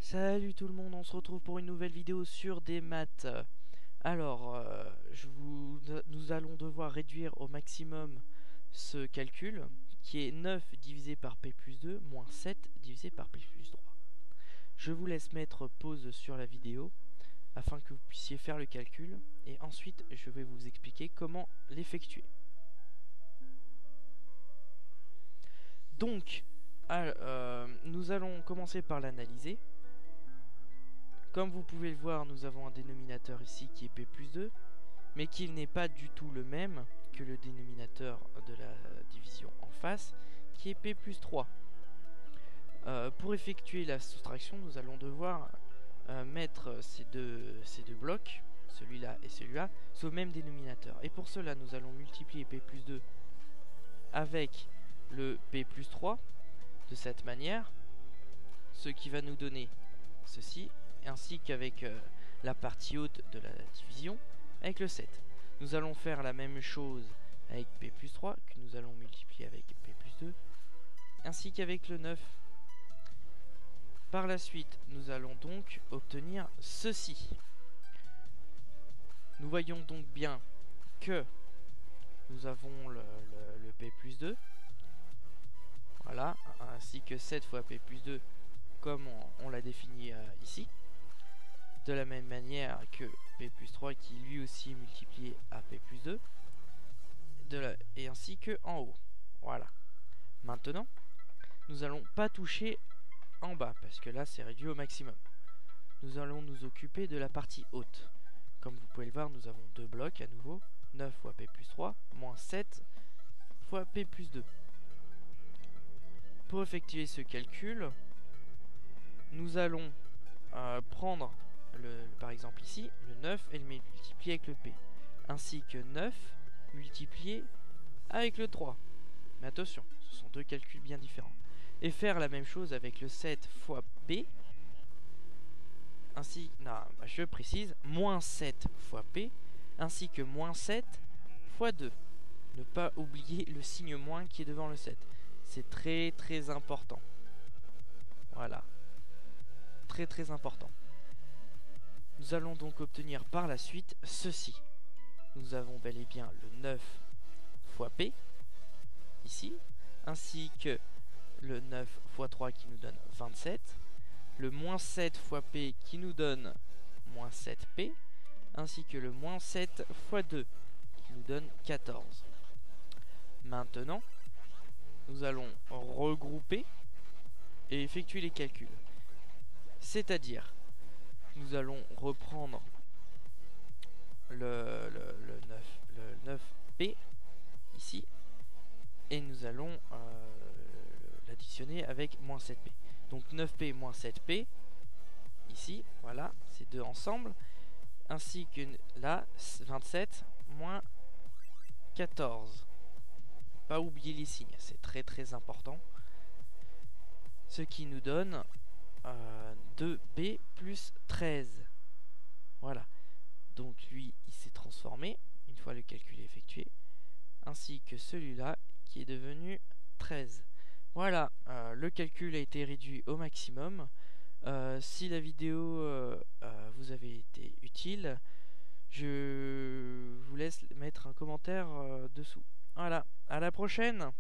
Salut tout le monde, on se retrouve pour une nouvelle vidéo sur des maths. Alors, nous allons devoir réduire au maximum ce calcul, qui est 9 divisé par p plus 2 moins 7 divisé par p plus 3. Je vous laisse mettre pause sur la vidéo, afin que vous puissiez faire le calcul, et ensuite je vais vous expliquer comment l'effectuer. Donc, nous allons commencer par l'analyser. Comme vous pouvez le voir, nous avons un dénominateur ici qui est p plus 2, mais qu'il n'est pas du tout le même que le dénominateur de la division en face, qui est p plus 3. Pour effectuer la soustraction, nous allons devoir mettre ces deux blocs, celui-là et celui-là, au même dénominateur. Et pour cela, nous allons multiplier p plus 2 avec le p plus 3, de cette manière, ce qui va nous donner ceci, ainsi qu'avec la partie haute de la division, avec le 7. Nous allons faire la même chose avec p plus 3, que nous allons multiplier avec p plus 2, ainsi qu'avec le 9. Par la suite, nous allons donc obtenir ceci. Nous voyons donc bien que nous avons le p plus 2, voilà, ainsi que 7 fois p plus 2, comme on l'a défini ici. De la même manière que p plus 3 qui lui aussi est multiplié à p plus 2, et ainsi que en haut. Voilà. Maintenant, nous allons pas toucher en bas, parce que là c'est réduit au maximum. Nous allons nous occuper de la partie haute. Comme vous pouvez le voir, nous avons deux blocs à nouveau, 9 fois p plus 3, moins 7 fois p plus 2. Pour effectuer ce calcul, nous allons prendre par exemple ici, le 9 et le multiplier avec le p, ainsi que 9 multiplié avec le 3. Mais attention, ce sont deux calculs bien différents. Et faire la même chose avec le 7 fois p, ainsi, je précise, moins 7 fois p, ainsi que moins 7 fois 2. Ne pas oublier le signe moins qui est devant le 7. C'est très très important. Voilà. Très très important. Nous allons donc obtenir par la suite ceci. Nous avons bel et bien le 9 fois p, ici, ainsi que le 9 fois 3 qui nous donne 27, le moins 7 fois p qui nous donne moins 7p, ainsi que le moins 7 fois 2 qui nous donne 14. Maintenant, nous allons regrouper et effectuer les calculs. C'est-à-dire, nous allons reprendre le 9p ici, et nous allons l'additionner avec moins 7p. Donc 9p moins 7p ici, voilà, ces deux ensemble, ainsi que là 27 moins 14. Pas oublier les signes, c'est très très important. Ce qui nous donne 2p plus 13. Voilà. Donc lui, il s'est transformé une fois le calcul est effectué, ainsi que celui-là qui est devenu 13. Voilà, le calcul a été réduit au maximum. Si la vidéo vous avait été utile, je vous laisse mettre un commentaire dessous. Voilà, à la prochaine!